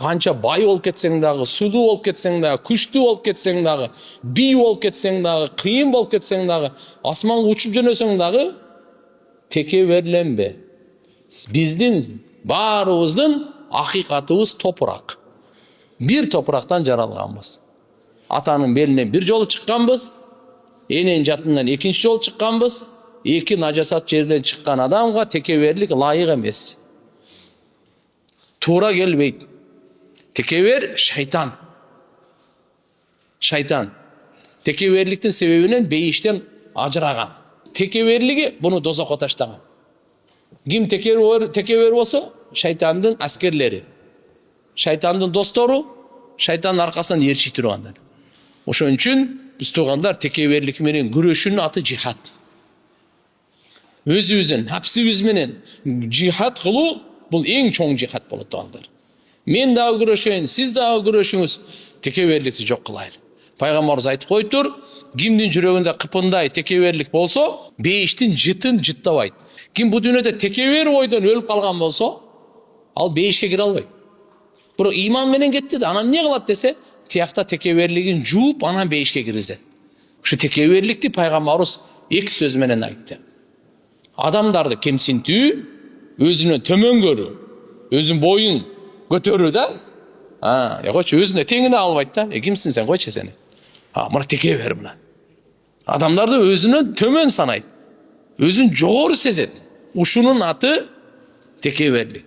Kança bay болуп кетсең дагы, сулуу болуп кетсең дагы, күчтүү болуп кетсең дагы, бий болуп кетсең дагы, кыйын болуп кетсең дагы, асманга учуп жөнөсөң дагы, текеберленбе. Биздин баарыбыздын акыйкатыбыз топурак. Бир топурактан жаралганбыз. Атанын белинен бир жолу чыкканбыз, эненин жатынан экинчи жолу чыкканбыз. Эки нажасат жерден чыккан адамга текеберлик лайык эмес. Туура келбейт. Текебер шайтан. Шайтан. Текеберликтин себебинен бейиштен ажыраган. Текеберлиги буну дозокко таштаган. Ким текебер болсо? Шайтандын аскерлери. Шайтандын достору, шайтандын аркасынан ээрчи тургандар. Ошон үчүн биз туугандар текеберлик менен күрөшүүнүн аты жихад. Өзүбүздүн напсыбыз менен жихад кылуу бул эң чоң жихад болот туугандар. Мен дагы күрөшөйүн, сиз дагы күрөшүңүз, текеберликти жок кылайлы. Пайгамбарыбыз айтып коюптур, кимдин жүрөгүндө кыпындай текеберлик болсо, бейиштин жытын жыттабайт. Ким бу дүйнөдө текебер бойдон өлүп калган болсо, ал бейишке кире албайт. Бирок иман менен кетти да, анан эмне кылат десе, тиякта текеберлигин жууп, анан бейишке киргизет. Ушу текеберликти пайгамбарыбыз эки сөз менен айтты. Адамдарды кемсинтүү, өзүнөн төмөн көрүү, өзүнүн боюн көтөрүү да. Койчу, өзүнө теңине албайт да. Кимсиң сен, койчу сени. Мына текебер мына. Адамдарды өзүнөн төмөн санайт. Өзүн жогору сезет. Ушунун аты текеберлик.